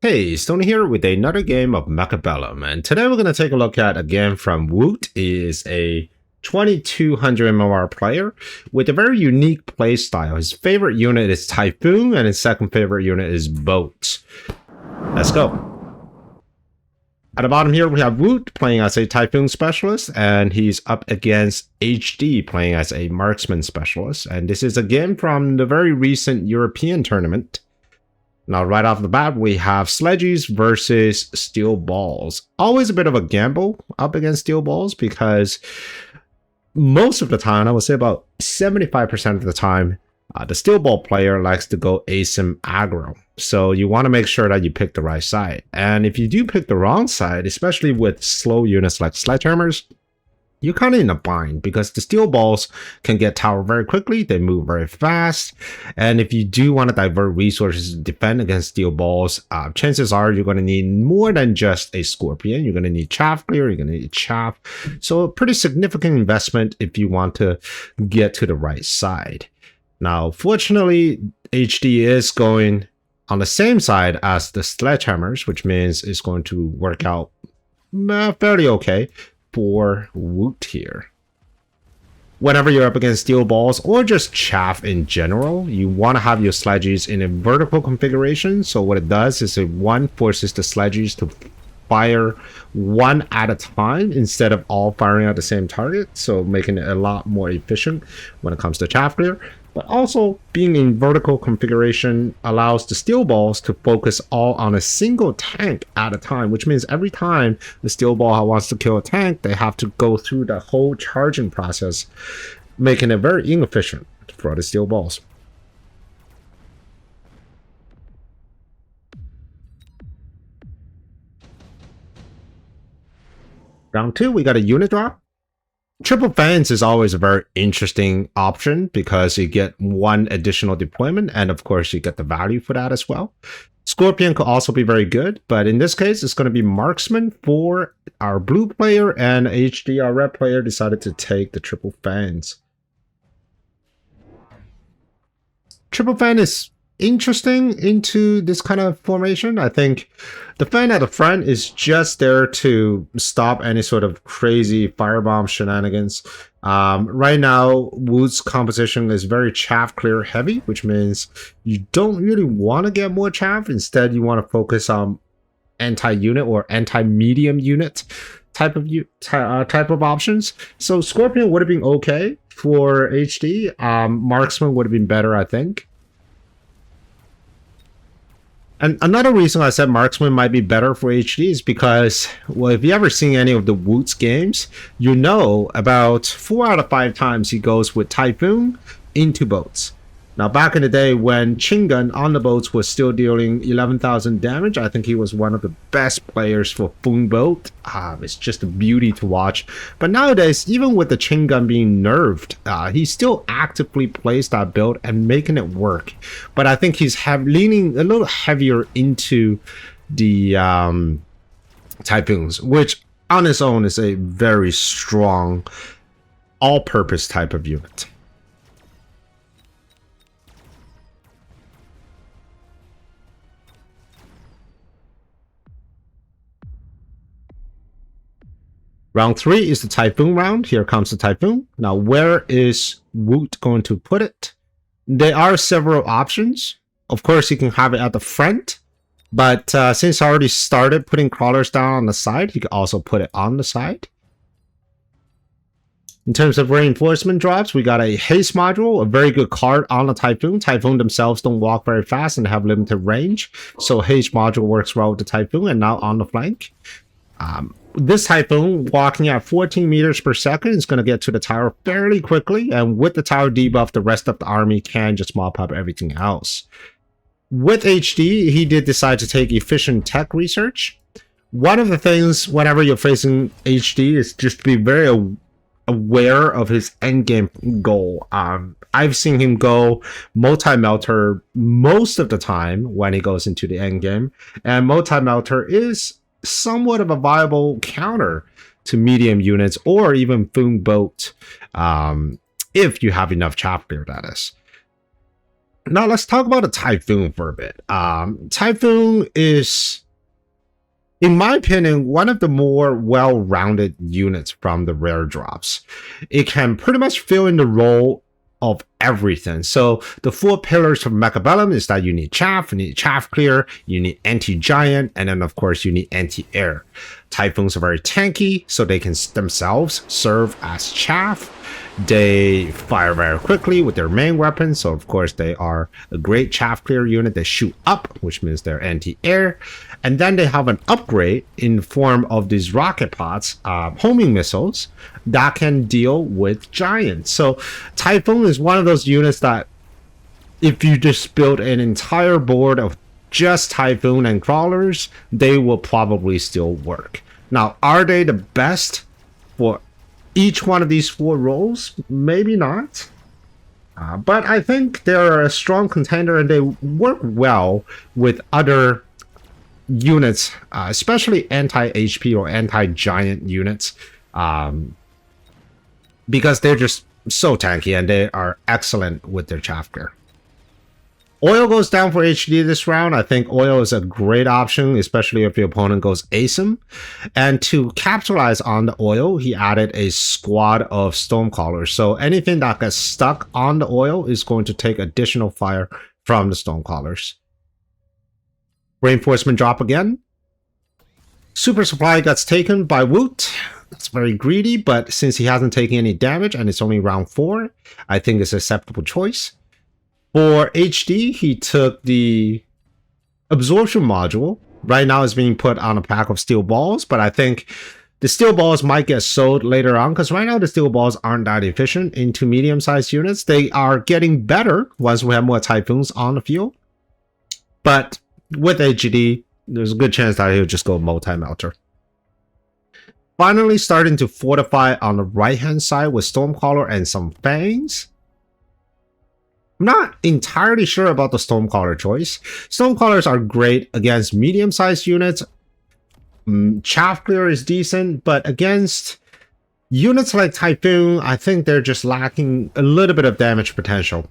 Hey, Stoney here with another game of Mechabellum, and today we're going to take a look at a game from wOOt. He is a 2200 MMR player with a very unique play style. His favorite unit is Typhoon, and his second favorite unit is Boat. Let's go. At the bottom here, we have wOOt playing as a Typhoon specialist, and he's up against HD playing as a marksman specialist. And this is a game from the very recent European tournament. Now, right off the bat, we have sledges versus steel balls. Always a bit of a gamble up against steel balls because most of the time, I would say about 75% of the time, the steel ball player likes to go asim aggro. So you want to make sure that you pick the right side. And if you do pick the wrong side, especially with slow units like sledgehammers, you're kind of in a bind because the steel balls can get tower very quickly. They move very fast. And if you do want to divert resources to defend against steel balls, chances are you're going to need more than just a scorpion. You're going to need chaff clear. You're going to need chaff. So a pretty significant investment if you want to get to the right side. Now, fortunately, HD is going on the same side as the sledgehammers, which means it's going to work out fairly okay for wOOt here. Whenever you're up against steel balls or just chaff in general, you want to have your sledges in a vertical configuration. So what it does is one forces the sledges to fire one at a time instead of all firing at the same target, so making it a lot more efficient when it comes to chaff clear. But also, being in vertical configuration allows the steel balls to focus all on a single tank at a time, which means every time the steel ball wants to kill a tank, they have to go through the whole charging process, making it very inefficient for the steel balls. Round 2, we got a unit drop. Triple fans is always a very interesting option because you get one additional deployment, and of course you get the value for that as well. Scorpion could also be very good, but in this case it's going to be marksman for our blue player, and HD, our red player, decided to take the triple fans. Triple fan is interesting into this kind of formation. I think the fan at the front is just there to stop any sort of crazy firebomb shenanigans. Right now, wOOt's composition is very chaff clear heavy, which means you don't really want to get more chaff. Instead, you want to focus on anti-unit or anti-medium unit type of options. So Scorpion would have been okay for HD. Marksman would have been better, I think. And another reason I said marksman might be better for HD is because, well, if you ever seen any of the wOOt's games, you know about 4 out of 5 times he goes with Typhoon into boats. Now, back in the day when Chingun on the boats was still dealing 11,000 damage, I think he was one of the best players for PHOON-BOAT. It's just a beauty to watch. But nowadays, even with the Chingun being nerfed, he still actively plays that build and making it work. But I think he's leaning a little heavier into the Typhoons, which on its own is a very strong all-purpose type of unit. Round 3 is the Typhoon round. Here comes the Typhoon. Now, where is wOOt going to put it? There are several options. Of course, you can have it at the front, but since I already started putting crawlers down on the side, you can also put it on the side. In terms of reinforcement drops, we got a haste module, a very good card on the Typhoon. Typhoon themselves don't walk very fast and have limited range, so haste module works well with the Typhoon. And now on the flank, this Typhoon walking at 14 meters per second is going to get to the tower fairly quickly, and with the tower debuff, the rest of the army can just mop up everything else. With HD, he did decide to take efficient tech research. One of the things whenever you're facing HD is just to be very aware of his endgame goal. I've seen him go multi-melter most of the time when he goes into the endgame, and multi-melter is somewhat of a viable counter to medium units or even PHOON-BOAT if you have enough chaff clear, that is. Now let's talk about the Typhoon for a bit. Typhoon is, in my opinion, one of the more well-rounded units from the rare drops. It can pretty much fill in the role of everything. So the 4 pillars of Mechabellum is that you need chaff clear, you need anti-giant, and then of course you need anti-air. Typhoons are very tanky, so they can themselves serve as chaff. They fire very quickly with their main weapon, so of course they are a great chaff clear unit. They shoot up, which means they're anti-air. And then they have an upgrade in the form of these rocket pods, homing missiles, that can deal with giants. So Typhoon is one of those units that if you just build an entire board of just Typhoon and crawlers, they will probably still work. Now, are they the best for each one of these 4 roles? Maybe not. But I think they're a strong contender and they work well with other units, especially anti-HP or anti-giant units, because they're just so tanky and they are excellent with their chaff clear. Oil goes down for HD this round. I think oil is a great option, especially if your opponent goes ASIM. And to capitalize on the oil, he added a squad of Stormcallers. So anything that gets stuck on the oil is going to take additional fire from the Stormcallers. Reinforcement drop again. Super supply gets taken by wOOt. That's very greedy, but since he hasn't taken any damage and it's only round 4, I think it's an acceptable choice. For HD, he took the absorption module. Right now it's being put on a pack of steel balls, but I think the steel balls might get sold later on because right now the steel balls aren't that efficient into medium-sized units. They are getting better once we have more Typhoons on the field. But with HD, there's a good chance that he'll just go multi-melter. Finally, starting to fortify on the right-hand side with Stormcaller and some Fangs. I'm not entirely sure about the Stormcaller choice. Stormcallers are great against medium-sized units. Chaff clear is decent, but against units like Typhoon, I think they're just lacking a little bit of damage potential.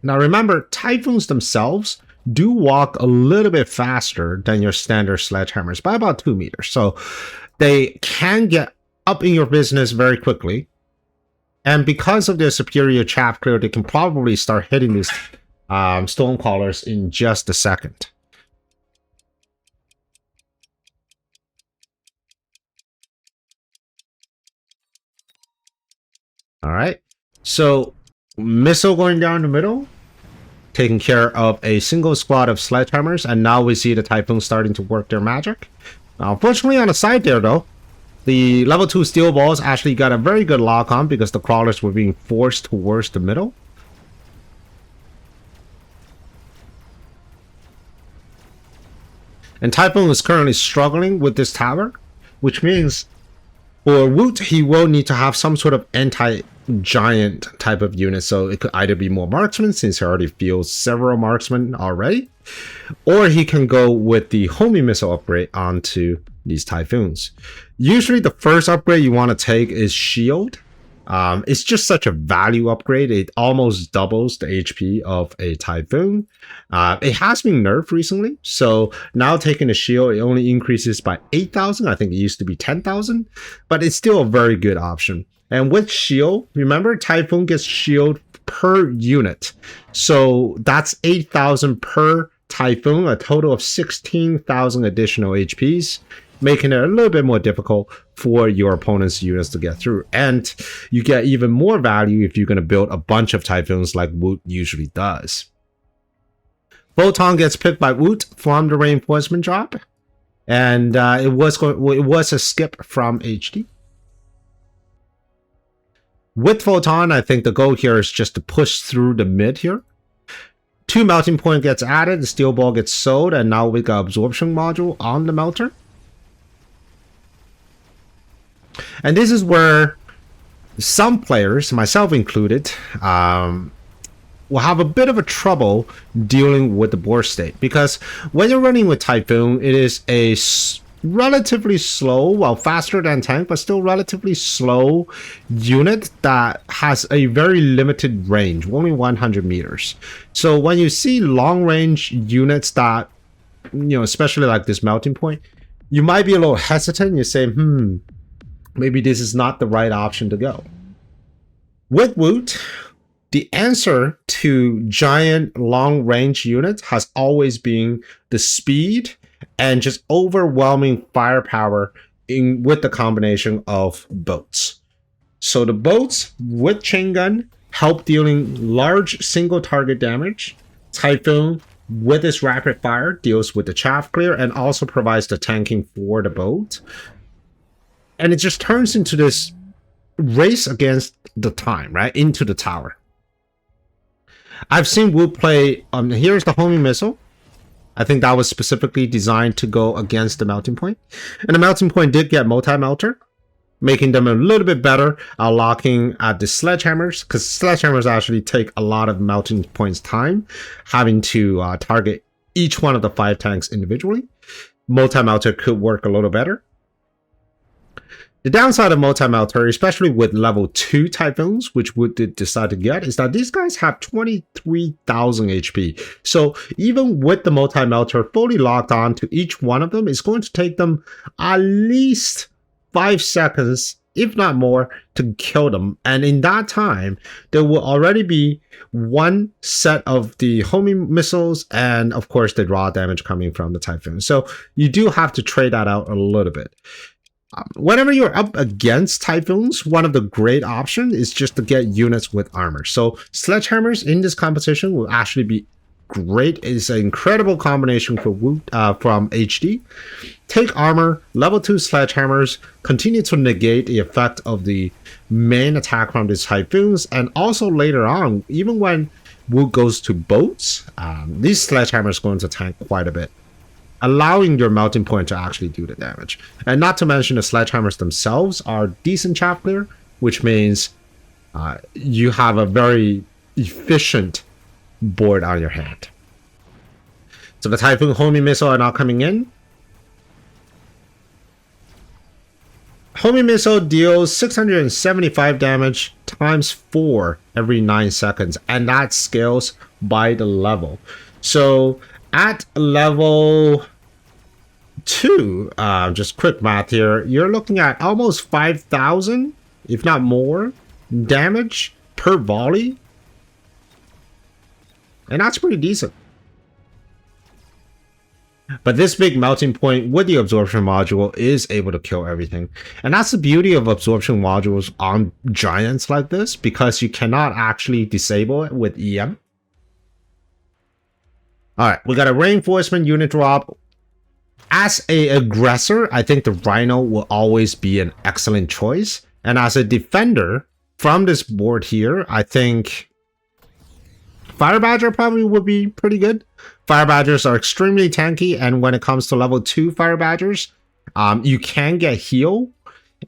Now remember, Typhoons themselves do walk a little bit faster than your standard sledgehammers by about 2 meters. So they can get up in your business very quickly. And because of their superior chaff clear, they can probably start hitting these Stormcallers in just a second. All right. So missile going down the middle, taking care of a single squad of sledgehammers. And now we see the Typhoon starting to work their magic. Now, unfortunately, on the side there, though, the level 2 steel balls actually got a very good lock on because the crawlers were being forced towards the middle. And Typhoon is currently struggling with this tower, which means for wOOt, he will need to have some sort of anti-giant type of unit. So it could either be more marksmen, since he already fields several marksmen already, or he can go with the homing missile upgrade onto these Typhoons. Usually the first upgrade you want to take is shield. It's just such a value upgrade. It almost doubles the HP of a Typhoon. It has been nerfed recently, so now taking the shield, it only increases by 8,000. I think it used to be 10,000, but it's still a very good option. And with shield, remember, Typhoon gets shield per unit, so that's 8,000 per Typhoon, a total of 16,000 additional HPs, making it a little bit more difficult for your opponent's units to get through. And you get even more value if you're going to build a bunch of Typhoons like wOOt usually does. Photon gets picked by wOOt from the reinforcement drop, and it was a skip from HD. With Photon, I think the goal here is just to push through the mid here. 2 melting point gets added, the steel ball gets sold, and now we got absorption module on the melter. And this is where some players, myself included, will have a bit of a trouble dealing with the board state, because when you're running with Typhoon, it is a relatively slow, well, faster than tank, but still relatively slow unit that has a very limited range, only 100 meters. So when you see long range units that, especially like this melting point, you might be a little hesitant. You say, maybe this is not the right option to go. With wOOt, the answer to giant long-range units has always been the speed and just overwhelming firepower with the combination of boats. So the boats with chain gun help dealing large single target damage. Typhoon with its rapid fire deals with the chaff clear and also provides the tanking for the boat. And it just turns into this race against the time, right? Into the tower. I've seen wOOt play, here's the homing missile. I think that was specifically designed to go against the melting point. And the melting point did get multi-melter, making them a little bit better at locking at the sledgehammers, because sledgehammers actually take a lot of melting points time, having to target each one of the 5 tanks individually. Multi-melter could work a little better. The downside of multi-melter, especially with level 2 Typhoons, which wOOt did decide to get, is that these guys have 23,000 HP. So even with the multi-melter fully locked on to each one of them, it's going to take them at least 5 seconds, if not more, to kill them. And in that time, there will already be one set of the homing missiles and, of course, the raw damage coming from the Typhoon. So you do have to trade that out a little bit. Whenever you're up against Typhoons, one of the great options is just to get units with armor. So sledgehammers in this competition will actually be great. It's an incredible combination for wOOt from HD. Take armor, level 2 sledgehammers, continue to negate the effect of the main attack from these Typhoons, and also later on, even when wOOt goes to boats, these sledgehammers are going to tank quite a bit, allowing your melting point to actually do the damage. And not to mention the sledgehammers themselves are decent chaff clear, which means you have a very efficient board on your hand. So the Typhoon homing missile are now coming in. Homing missile deals 675 damage times 4 every 9 seconds, and that scales by the level. So at level 2, just quick math here, you're looking at almost 5,000, if not more, damage per volley. And that's pretty decent. But this big melting point with the absorption module is able to kill everything. And that's the beauty of absorption modules on giants like this, because you cannot actually disable it with EM. Alright, we got a reinforcement unit drop. As an aggressor, I think the Rhino will always be an excellent choice. And as a defender from this board here, I think Fire Badger probably would be pretty good. Fire Badgers are extremely tanky, and when it comes to level 2 Fire Badgers, you can get heal,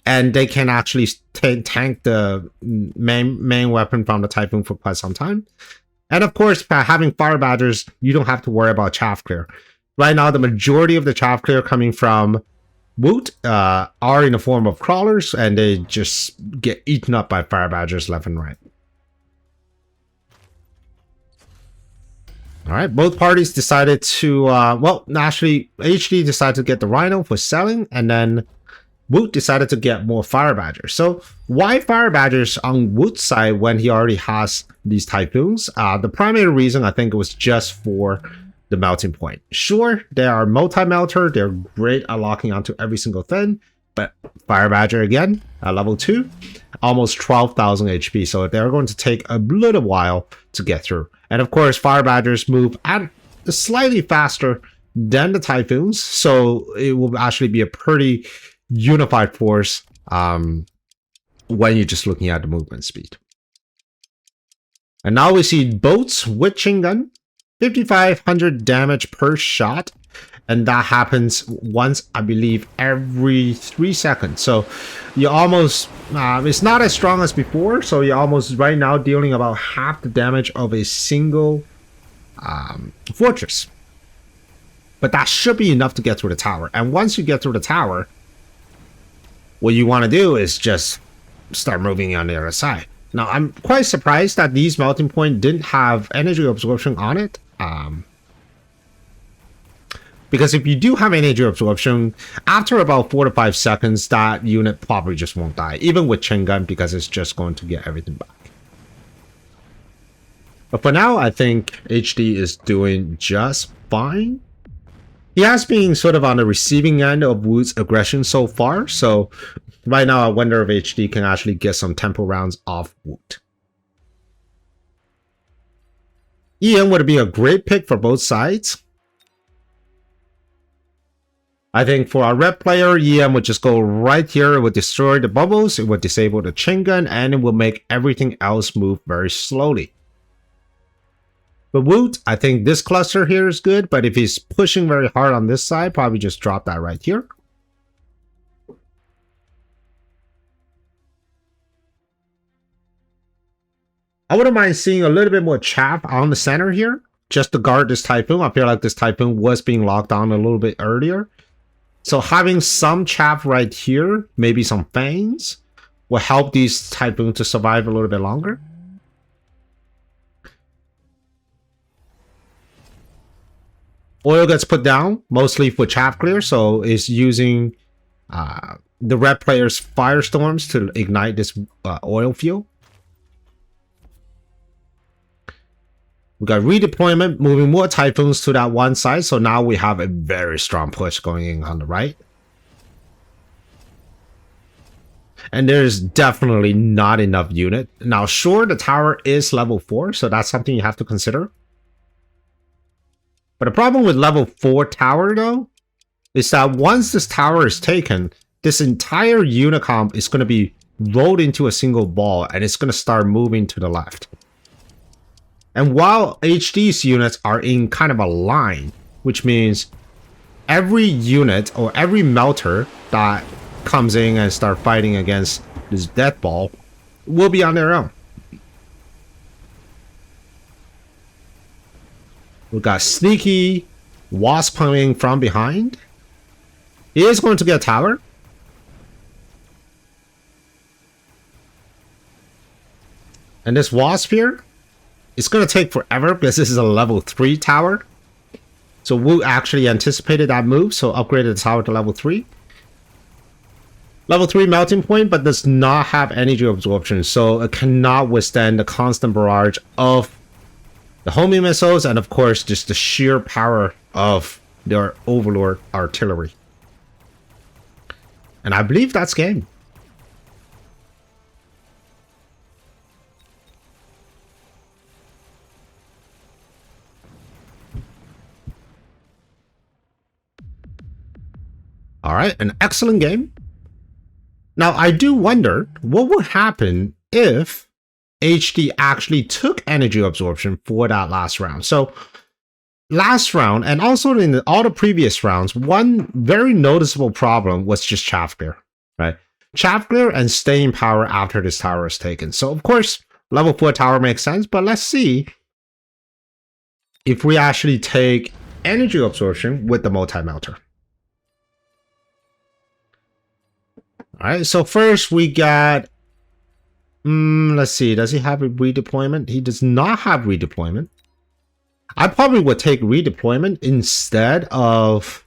and they can actually tank the main weapon from the Typhoon for quite some time. And of course, by having Fire Badgers, you don't have to worry about chaff clear. Right now, the majority of the chaff clear coming from wOOt are in the form of crawlers, and they just get eaten up by Fire Badgers left and right. All right, both parties decided to, well, actually, HD decided to get the Rhino for selling, and then wOOt decided to get more Fire Badgers. So why Fire Badgers on wOOt's side when he already has these Typhoons? The primary reason, I think, was just for the melting point. Sure, they are multi-melter, they're great at locking onto every single thing, but Fire Badger, again, at level 2, almost 12,000 HP, so they're going to take a little while to get through. And of course, Fire Badgers move at slightly faster than the Typhoons, so it will actually be a pretty unified force when you're just looking at the movement speed. And now we see boats with chain gun, 5,500 damage per shot, and that happens once, I believe, every 3 seconds. So you almost, it's not as strong as before, so you're almost right now dealing about half the damage of a single fortress. But that should be enough to get through the tower. And once you get through the tower, what you want to do is just start moving on the other side. Now, I'm quite surprised that these melting point didn't have energy absorption on it. Because if you do have energy absorption, after about 4 to 5 seconds, that unit probably just won't die, even with chain gun, because it's just going to get everything back. But for now, I think HD is doing just fine. He has been sort of on the receiving end of wOOt's aggression so far, so right now I wonder if HD can actually get some tempo rounds off wOOt. EM would be a great pick for both sides. I think for our red player, EM would just go right here. It would destroy the bubbles, it would disable the chain gun, and it will make everything else move very slowly. But wOOt, I think this cluster here is good, but if he's pushing very hard on this side, probably just drop that right here. I wouldn't mind seeing a little bit more chaff on the center here, just to guard this Typhoon. I feel like this Typhoon was being locked on a little bit earlier. So having some chaff right here, maybe some fangs, will help these Typhoon to survive a little bit longer. Oil gets put down, mostly for chaff clear, so it's using the red player's firestorms to ignite this oil fuel. We got redeployment, moving more Typhoons to that one side, so now we have a very strong push going in on the right. And there's definitely not enough unit. Now, sure, the tower is level 4, so that's something you have to consider. But the problem with level 4 tower, though, is that once this tower is taken, this entire unit comp is going to be rolled into a single ball, and it's going to start moving to the left. And while HD's units are in kind of a line, which means every unit or every melter that comes in and start fighting against this death ball will be on their own. We got sneaky wasp coming from behind. He is going to get a tower. And this wasp here, it's going to take forever because this is a level 3 tower. So wOOt actually anticipated that move, so upgraded the tower to level 3. Level 3 melting point, but does not have energy absorption, so it cannot withstand the constant barrage of the homing missiles, and of course, just the sheer power of their Overlord artillery. And I believe that's game. Alright, an excellent game. Now, I do wonder what would happen if HD actually took energy absorption for that last round. So, last round, and also in all the previous rounds, one very noticeable problem was just chaff clear, right? Chaff clear and staying power after this tower is taken. So, of course, level 4 tower makes sense, but let's see if we actually take energy absorption with the multi-melter. Alright, so first we got, let's see, does he have a redeployment? He does not have redeployment. I probably would take redeployment instead of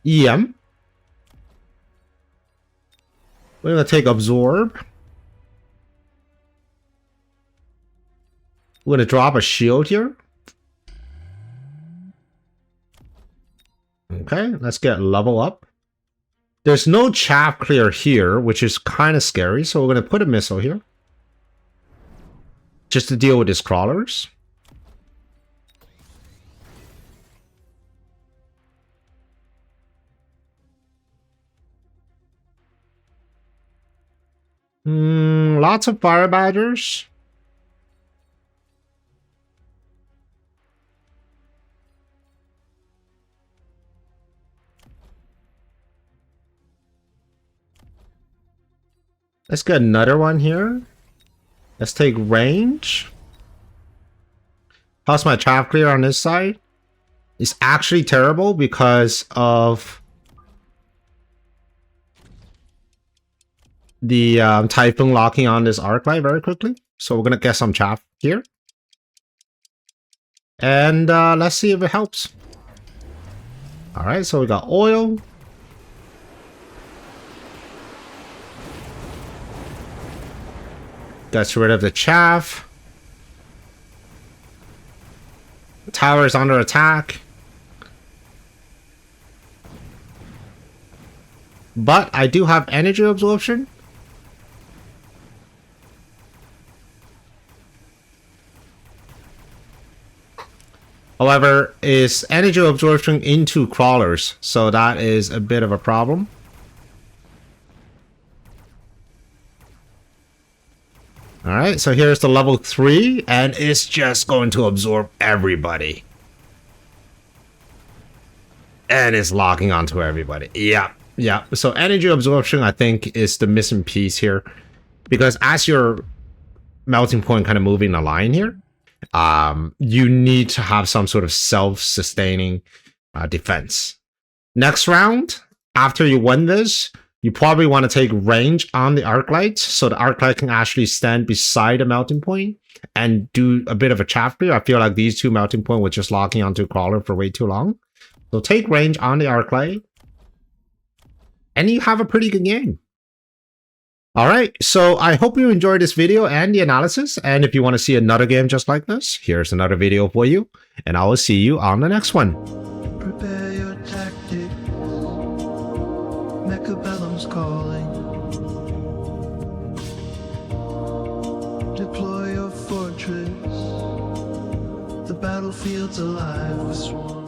EM. We're going to take absorb. We're going to drop a shield here. Okay, let's get level up. There's no chaff clear here, which is kind of scary, so we're going to put a missile here. Just to deal with these crawlers. Lots of fire badgers. Let's get another one here. Let's take range. Plus my chaff clear on this side is actually terrible because of the Typhoon locking on this arc light very quickly. So we're gonna get some chaff here. And let's see if it helps. Alright, so we got oil. Gets rid of the chaff. The tower is under attack. But I do have energy absorption. However, is energy absorption into crawlers, so that is a bit of a problem. Alright, so here's the level 3, and it's just going to absorb everybody. And it's locking onto everybody. Yeah. So energy absorption, I think, is the missing piece here. Because as your melting point kind of moving a line here, you need to have some sort of self-sustaining defense. Next round, after you win this, you probably want to take range on the arc light, so the arc light can actually stand beside the melting point and do a bit of a chaff clear. I feel like these two melting point were just locking onto a crawler for way too long. So take range on the arc light, and you have a pretty good game. Alright, so I hope you enjoyed this video and the analysis, and if you want to see another game just like this, here's another video for you, and I will see you on the next one. Prepare your tactics, Mechabellum's calling. Deploy your fortress, the battlefield's alive with swarms.